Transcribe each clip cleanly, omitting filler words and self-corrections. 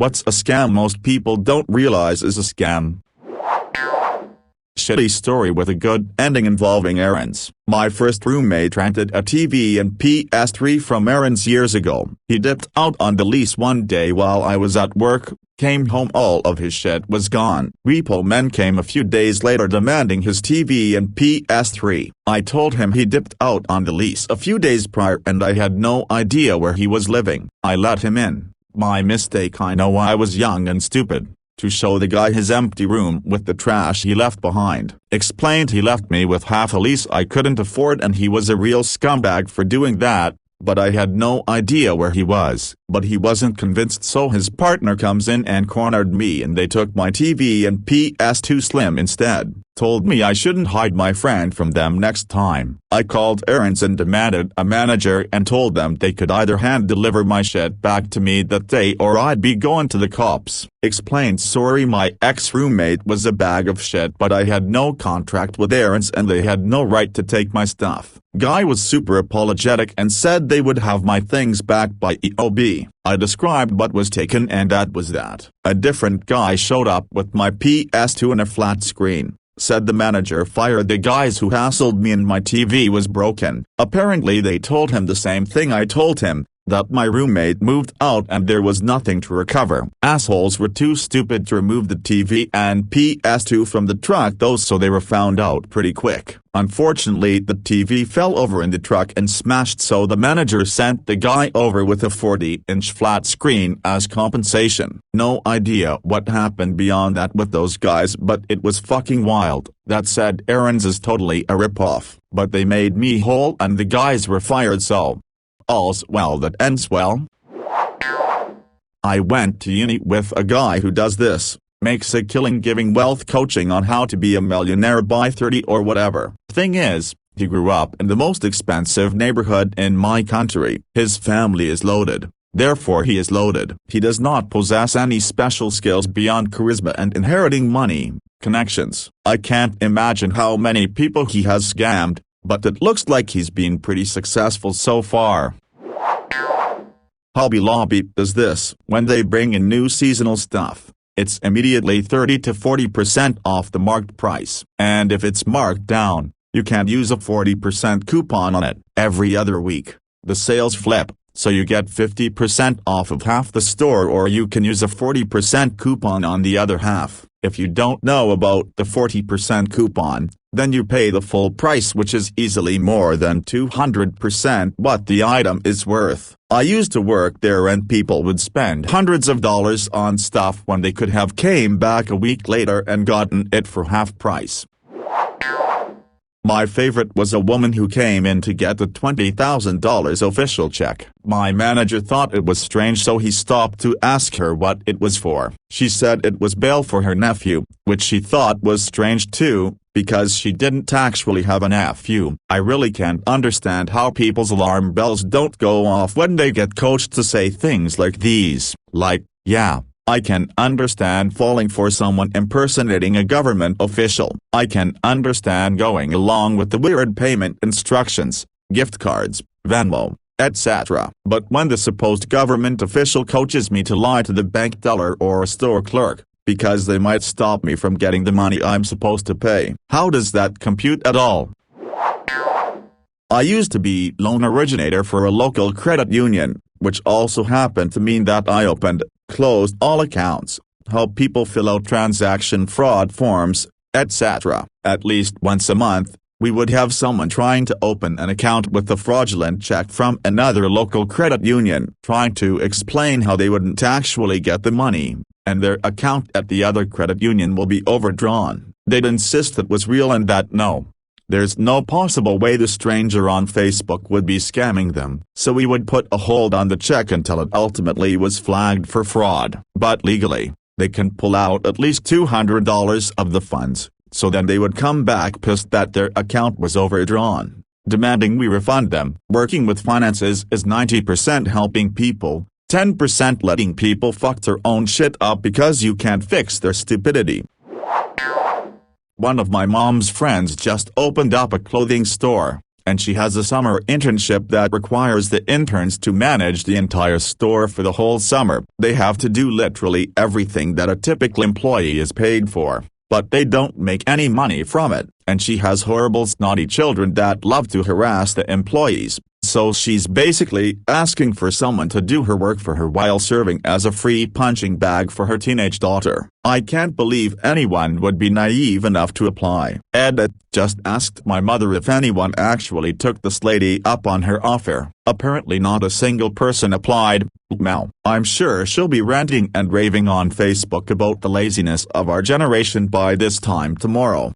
What's a scam most people don't realize is a scam? Shitty story with a good ending involving errands. My first roommate rented a TV and PS3 from errands years ago. He dipped out on the lease one day while I was at work, came home, all of his shit was gone. Repo men came a few days later demanding his TV and PS3. I told him he dipped out on the lease a few days prior and I had no idea where he was living. I let him in. My mistake, I know, I was young and stupid. To show the guy his empty room with the trash he left behind. Explained he left me with half a lease I couldn't afford and he was a real scumbag for doing that, but I had no idea where he was. But he wasn't convinced, so his partner comes in and cornered me and they took my TV and PS2 Slim instead. Told me I shouldn't hide my friend from them next time. I called errands and demanded a manager and told them they could either hand deliver my shit back to me that day or I'd be going to the cops. Explained, sorry, my ex-roommate was a bag of shit but I had no contract with errands and they had no right to take my stuff. Guy was super apologetic and said they would have my things back by EOB. I described what was taken and that was that. A different guy showed up with my PS2 and a flat screen. Said the manager fired the guys who hassled me and my TV was broken. Apparently they told him the same thing I told him, that my roommate moved out and there was nothing to recover. Assholes were too stupid to remove the TV and PS2 from the truck though, so they were found out pretty quick. Unfortunately the TV fell over in the truck and smashed, so the manager sent the guy over with a 40-inch flat screen as compensation. No idea what happened beyond that with those guys, but it was fucking wild. That said, errands is totally a ripoff, but they made me whole and the guys were fired, so all's well that ends well. I went to uni with a guy who does this, makes a killing giving wealth coaching on how to be a millionaire by 30 or whatever. Thing is, he grew up in the most expensive neighborhood in my country. His family is loaded, therefore he is loaded. He does not possess any special skills beyond charisma and inheriting money, connections. I can't imagine how many people he has scammed, but it looks like he's been pretty successful so far. Hobby Lobby does this. When they bring in new seasonal stuff, it's immediately 30 to 40% off the marked price. And if it's marked down, you can't use a 40% coupon on it. Every other week, the sales flip, so you get 50% off of half the store or you can use a 40% coupon on the other half. If you don't know about the 40% coupon, then you pay the full price, which is easily more than 200% what the item is worth. I used to work there and people would spend hundreds of dollars on stuff when they could have came back a week later and gotten it for half price. My favorite was a woman who came in to get the $20,000 official check. My manager thought it was strange, so he stopped to ask her what it was for. She said it was bail for her nephew, which she thought was strange too, because she didn't actually have a nephew. I really can't understand how people's alarm bells don't go off when they get coached to say things like these. Like, yeah, I can understand falling for someone impersonating a government official. I can understand going along with the weird payment instructions, gift cards, Venmo, etc. But when the supposed government official coaches me to lie to the bank teller or a store clerk, because they might stop me from getting the money I'm supposed to pay, how does that compute at all? I used to be loan originator for a local credit union, which also happened to mean that I opened, closed all accounts, helped people fill out transaction fraud forms, etc. At least once a month, we would have someone trying to open an account with a fraudulent check from another local credit union, trying to explain how they wouldn't actually get the money, and their account at the other credit union will be overdrawn. They'd insist it was real and that there's no possible way the stranger on Facebook would be scamming them. So we would put a hold on the check until it ultimately was flagged for fraud. But legally, they can pull out at least $200 of the funds, so then they would come back pissed that their account was overdrawn, demanding we refund them. Working with finances is 90% helping people, 10% letting people fuck their own shit up because you can't fix their stupidity. One of my mom's friends just opened up a clothing store, and she has a summer internship that requires the interns to manage the entire store for the whole summer. They have to do literally everything that a typical employee is paid for, but they don't make any money from it, and she has horrible snotty children that love to harass the employees. So she's basically asking for someone to do her work for her while serving as a free punching bag for her teenage daughter. I can't believe anyone would be naive enough to apply. Edit, just asked my mother if anyone actually took this lady up on her offer. Apparently not a single person applied. Well, I'm sure she'll be ranting and raving on Facebook about the laziness of our generation by this time tomorrow.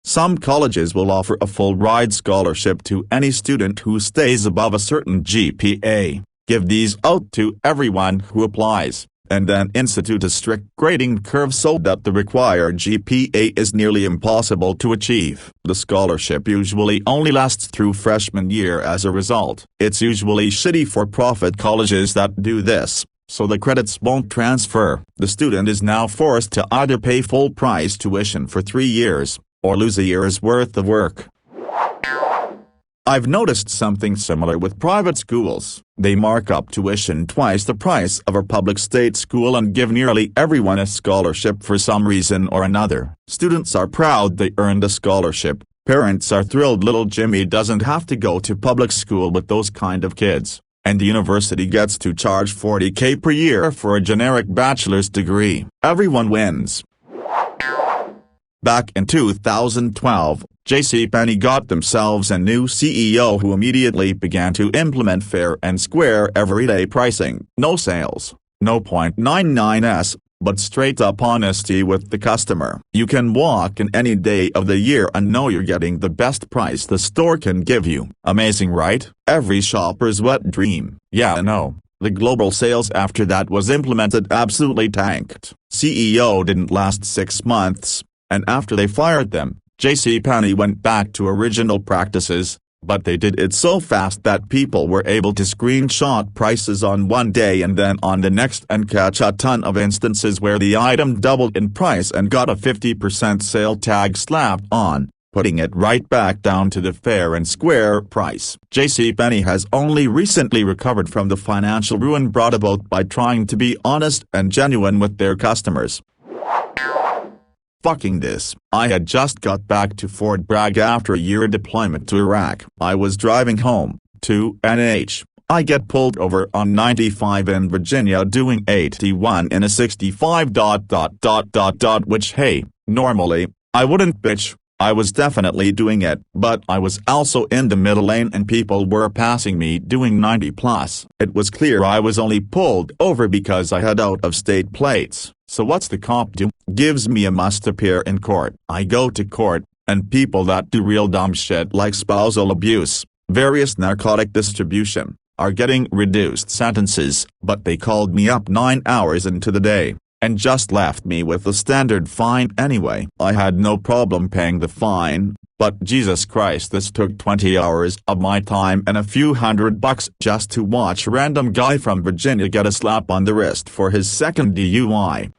Some colleges will offer a full-ride scholarship to any student who stays above a certain GPA, give these out to everyone who applies, and then institute a strict grading curve so that the required GPA is nearly impossible to achieve. The scholarship usually only lasts through freshman year as a result. It's usually shitty for-profit colleges that do this, so the credits won't transfer. The student is now forced to either pay full-price tuition for 3 years, or lose a year's worth of work. I've noticed something similar with private schools. They mark up tuition twice the price of a public state school and give nearly everyone a scholarship for some reason or another. Students are proud they earned a scholarship. Parents are thrilled little Jimmy doesn't have to go to public school with those kind of kids. And the university gets to charge $40,000 per year for a generic bachelor's degree. Everyone wins. Back in 2012, JCPenney got themselves a new CEO who immediately began to implement fair and square everyday pricing. No sales, no .99s, but straight-up honesty with the customer. You can walk in any day of the year and know you're getting the best price the store can give you. Amazing, right? Every shopper's wet dream. Yeah, I know. The global sales after that was implemented absolutely tanked. CEO didn't last 6 months. And after they fired them, JCPenney went back to original practices, but they did it so fast that people were able to screenshot prices on one day and then on the next and catch a ton of instances where the item doubled in price and got a 50% sale tag slapped on, putting it right back down to the fair and square price. JCPenney has only recently recovered from the financial ruin brought about by trying to be honest and genuine with their customers. Fucking this. I had just got back to Fort Bragg after a year deployment to Iraq. I was driving home, to NH. I get pulled over on 95 in Virginia doing 81 in a 65 ... which hey, normally, I wouldn't bitch. I was definitely doing it, but I was also in the middle lane and people were passing me doing 90 plus. It was clear I was only pulled over because I had out-of-state plates. So what's the cop do? Gives me a must appear in court. I go to court, and people that do real dumb shit like spousal abuse, various narcotic distribution, are getting reduced sentences, but they called me up 9 hours into the day, and just left me with a standard fine anyway. I had no problem paying the fine, but Jesus Christ, this took 20 hours of my time and a few $100 just to watch a random guy from Virginia get a slap on the wrist for his second DUI.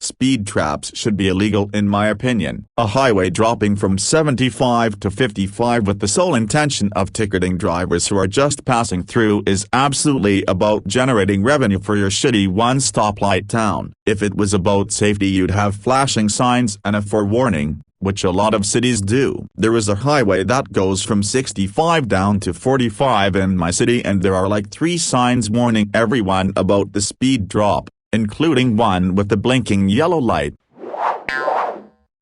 Speed traps should be illegal in my opinion. A highway dropping from 75 to 55 with the sole intention of ticketing drivers who are just passing through is absolutely about generating revenue for your shitty one-stoplight town. If it was about safety, you'd have flashing signs and a forewarning, which a lot of cities do. There is a highway that goes from 65 down to 45 in my city and there are like 3 signs warning everyone about the speed drop, including one with the blinking yellow light.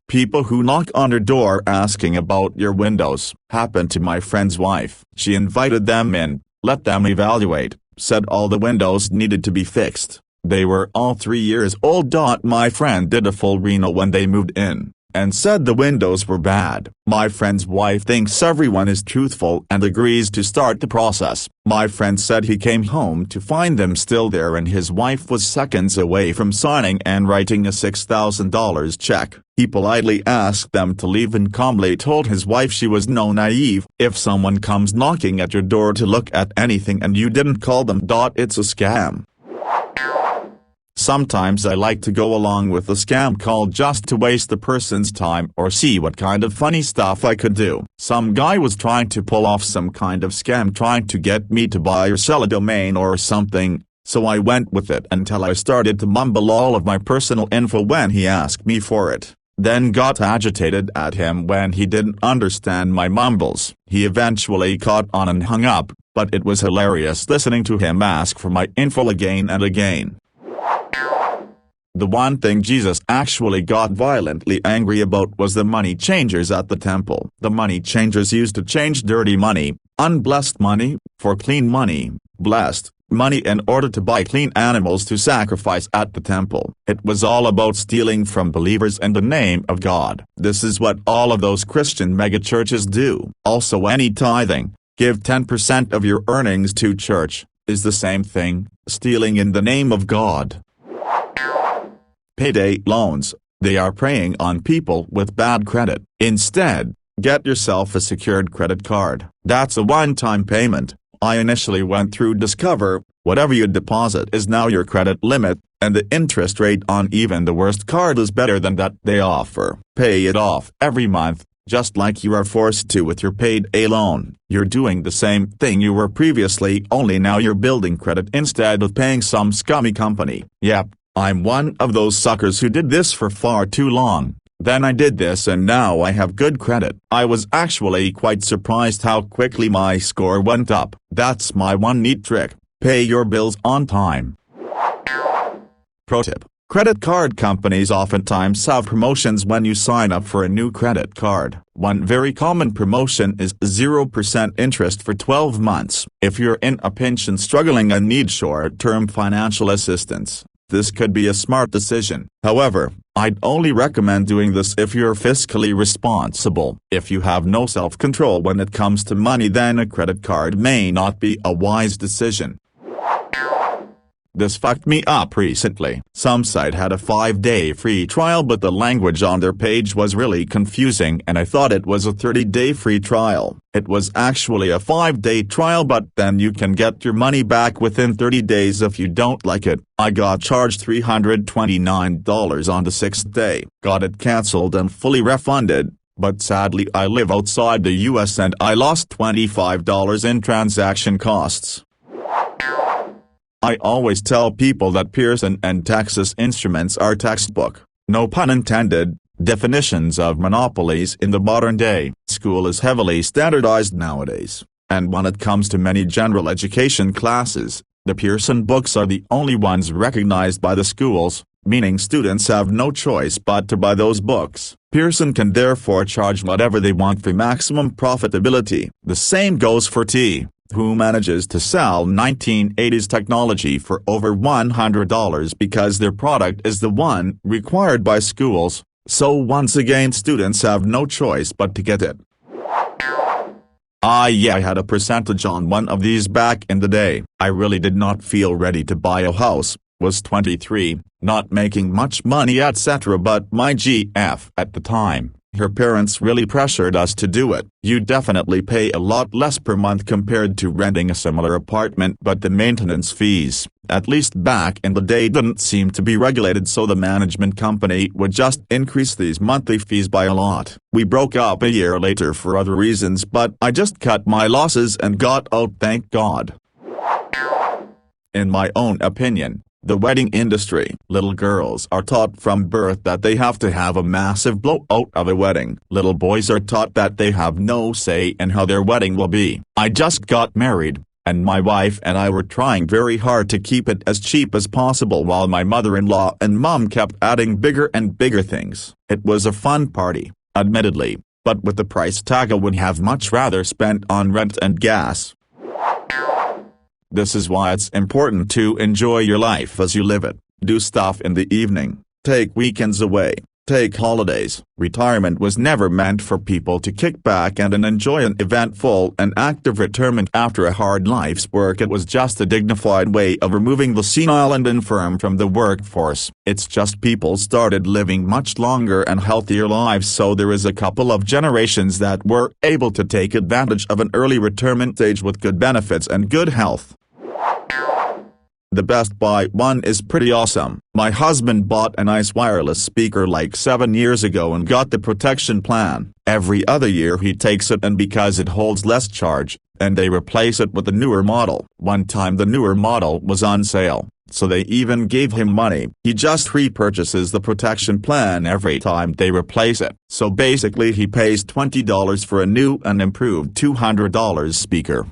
People who knock on your door asking about your windows. Happened to my friend's wife. She invited them in, let them evaluate, said all the windows needed to be fixed. They were all 3 years old. My friend did a full reno when they moved in, and said the windows were bad. My friend's wife thinks everyone is truthful and agrees to start the process. My friend said he came home to find them still there and his wife was seconds away from signing and writing a $6,000 check. He politely asked them to leave and calmly told his wife she was no naive. If someone comes knocking at your door to look at anything and you didn't call them, it's a scam. Sometimes I like to go along with the scam call just to waste the person's time or see what kind of funny stuff I could do. Some guy was trying to pull off some kind of scam trying to get me to buy or sell a domain or something, so I went with it until I started to mumble all of my personal info when he asked me for it. Then got agitated at him when he didn't understand my mumbles. He eventually caught on and hung up, but it was hilarious listening to him ask for my info again and again. The one thing Jesus actually got violently angry about was the money changers at the temple. The money changers used to change dirty money, unblessed money, for clean money, blessed money in order to buy clean animals to sacrifice at the temple. It was all about stealing from believers in the name of God. This is what all of those Christian megachurches do. Also, any tithing, give 10% of your earnings to church, is the same thing, stealing in the name of God. Payday loans, they are preying on people with bad credit. Instead, get yourself a secured credit card. That's a one-time payment. I initially went through Discover. Whatever you deposit is now your credit limit, and the interest rate on even the worst card is better than that they offer. Pay it off every month, just like you are forced to with your payday loan. You're doing the same thing you were previously, only now you're building credit instead of paying some scummy company. Yep, I'm one of those suckers who did this for far too long. Then I did this and now I have good credit. I was actually quite surprised how quickly my score went up. That's my one neat trick. Pay your bills on time. Pro tip: credit card companies oftentimes have promotions when you sign up for a new credit card. One very common promotion is 0% interest for 12 months. If you're in a pinch and struggling and need short-term financial assistance, this could be a smart decision. However, I'd only recommend doing this if you're fiscally responsible. If you have no self-control when it comes to money, then a credit card may not be a wise decision. This fucked me up recently. Some site had a 5-day free trial, but the language on their page was really confusing and I thought it was a 30-day free trial. It was actually a 5-day trial, but then you can get your money back within 30 days if you don't like it. I got charged $329 on the 6th day. Got it cancelled and fully refunded, but sadly I live outside the US and I lost $25 in transaction costs. I always tell people that Pearson and Texas Instruments are textbook, no pun intended, definitions of monopolies in the modern day. School is heavily standardized nowadays, and when it comes to many general education classes, the Pearson books are the only ones recognized by the schools, meaning students have no choice but to buy those books. Pearson can therefore charge whatever they want for maximum profitability. The same goes for T, who manages to sell 1980s technology for over $100 because their product is the one required by schools, so once again students have no choice but to get it. I had a percentage on one of these back in the day. I really did not feel ready to buy a house, was 23, not making much money etc., but my GF at the time, her parents really pressured us to do it. You definitely pay a lot less per month compared to renting a similar apartment, but the maintenance fees, at least back in the day, didn't seem to be regulated, so the management company would just increase these monthly fees by a lot. We broke up a year later for other reasons, but I just cut my losses and got out, thank God. In my own opinion, the wedding industry. Little girls are taught from birth that they have to have a massive blowout of a wedding. Little boys are taught that they have no say in how their wedding will be. I just got married, and my wife and I were trying very hard to keep it as cheap as possible while my mother-in-law and mom kept adding bigger and bigger things. It was a fun party, admittedly, but with the price tag I would have much rather spent on rent and gas. This is why it's important to enjoy your life as you live it. Do stuff in the evening, take weekends away, take holidays. Retirement was never meant for people to kick back and enjoy an eventful and active retirement after a hard life's work. It was just a dignified way of removing the senile and infirm from the workforce. It's just people started living much longer and healthier lives, so there is a couple of generations that were able to take advantage of an early retirement age with good benefits and good health. The Best Buy one is pretty awesome. My husband bought a nice wireless speaker like 7 years ago and got the protection plan. Every other year he takes it, and because it holds less charge, and they replace it with a newer model. One time the newer model was on sale, so they even gave him money. He just repurchases the protection plan every time they replace it. So basically he pays $20 for a new and improved $200 speaker.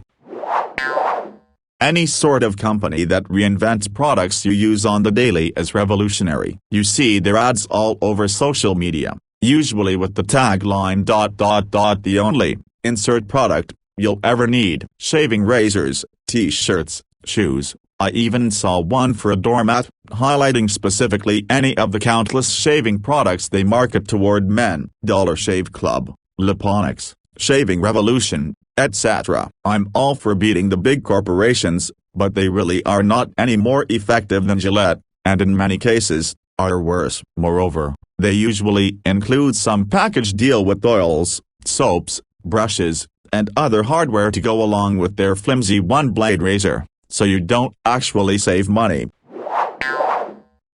Any sort of company that reinvents products you use on the daily is revolutionary. You see their ads all over social media, usually with the tagline ... the only insert product you'll ever need. Shaving razors, t-shirts, shoes. I even saw one for a doormat, highlighting specifically any of the countless shaving products they market toward men. Dollar Shave Club, Laponics, Shaving Revolution, etc. I'm all for beating the big corporations, but they really are not any more effective than Gillette, and in many cases, are worse. Moreover, they usually include some package deal with oils, soaps, brushes, and other hardware to go along with their flimsy one-blade razor, so you don't actually save money.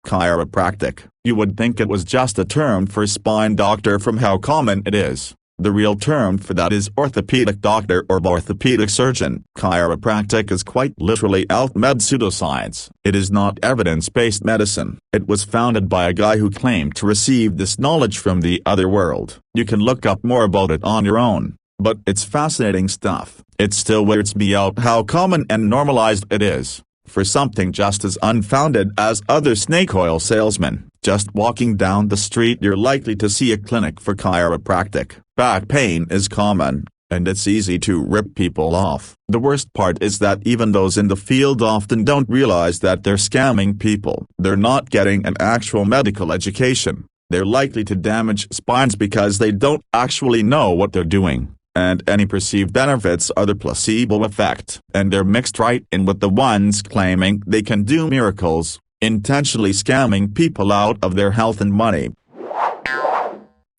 Chiropractic. You would think it was just a term for spine doctor from how common it is. The real term for that is orthopedic doctor or orthopedic surgeon. Chiropractic is quite literally alt-med pseudoscience. It is not evidence-based medicine. It was founded by a guy who claimed to receive this knowledge from the other world. You can look up more about it on your own, but it's fascinating stuff. It still weirds me out how common and normalized it is. For something just as unfounded as other snake oil salesmen. Just walking down the street you're likely to see a clinic for chiropractic. Back pain is common, and it's easy to rip people off. The worst part is that even those in the field often don't realize that they're scamming people. They're not getting an actual medical education. They're likely to damage spines because they don't actually know what they're doing. And any perceived benefits are the placebo effect. And they're mixed right in with the ones claiming they can do miracles, intentionally scamming people out of their health and money.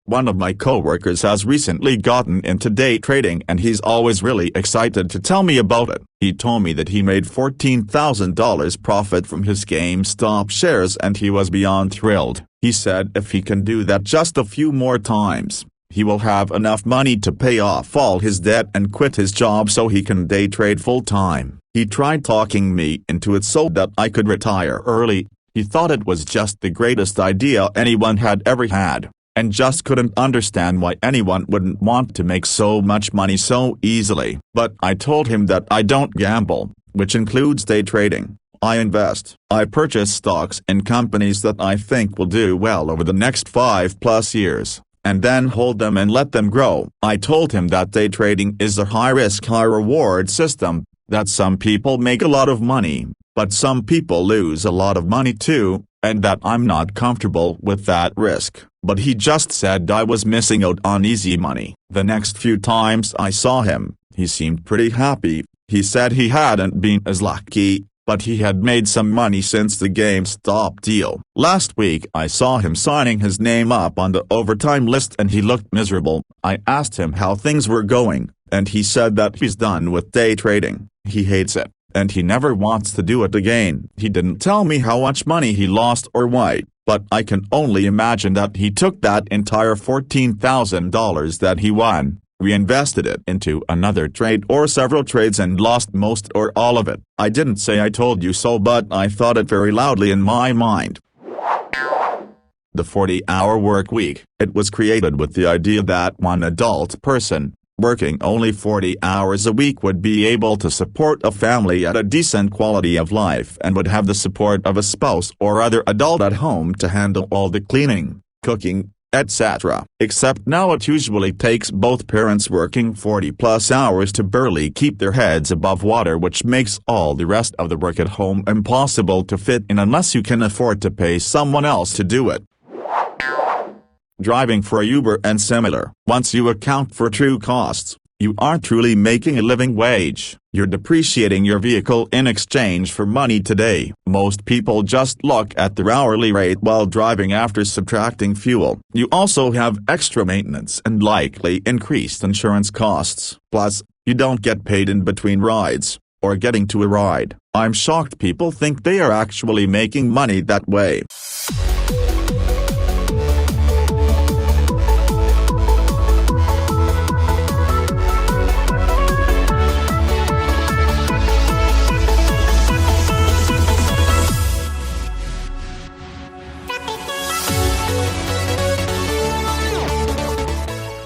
One of my coworkers has recently gotten into day trading and he's always really excited to tell me about it. He told me that he made $14,000 profit from his GameStop shares and he was beyond thrilled. He said if he can do that just a few more times, he will have enough money to pay off all his debt and quit his job so he can day trade full-time. He tried talking me into it so that I could retire early. He thought it was just the greatest idea anyone had ever had, and just couldn't understand why anyone wouldn't want to make so much money so easily. But I told him that I don't gamble, which includes day trading. I invest. I purchase stocks in companies that I think will do well over the next 5+ years, and then hold them and let them grow. I told him that day trading is a high-risk, high-reward system, that some people make a lot of money, but some people lose a lot of money too, and that I'm not comfortable with that risk. But he just said I was missing out on easy money. The next few times I saw him, he seemed pretty happy. He said he hadn't been as lucky, but he had made some money since the GameStop deal. Last week I saw him signing his name up on the overtime list and he looked miserable. I asked him how things were going, and he said that he's done with day trading. He hates it, and he never wants to do it again. He didn't tell me how much money he lost or why, but I can only imagine that he took that entire $14,000 that he won, reinvested it into another trade or several trades and lost most or all of it. I didn't say I told you so, but I thought it very loudly in my mind. The 40-hour work week. It was created with the idea that one adult person, working only 40 hours a week, would be able to support a family at a decent quality of life and would have the support of a spouse or other adult at home to handle all the cleaning, cooking, etc. Except now it usually takes both parents working 40+ hours to barely keep their heads above water, which makes all the rest of the work at home impossible to fit in unless you can afford to pay someone else to do it. Driving for Uber and similar. Once you account for true costs, you aren't truly making a living wage. You're depreciating your vehicle in exchange for money today. Most people just look at their hourly rate while driving after subtracting fuel. You also have extra maintenance and likely increased insurance costs. Plus, you don't get paid in between rides. or getting to a ride. I'm shocked people think they are actually making money that way.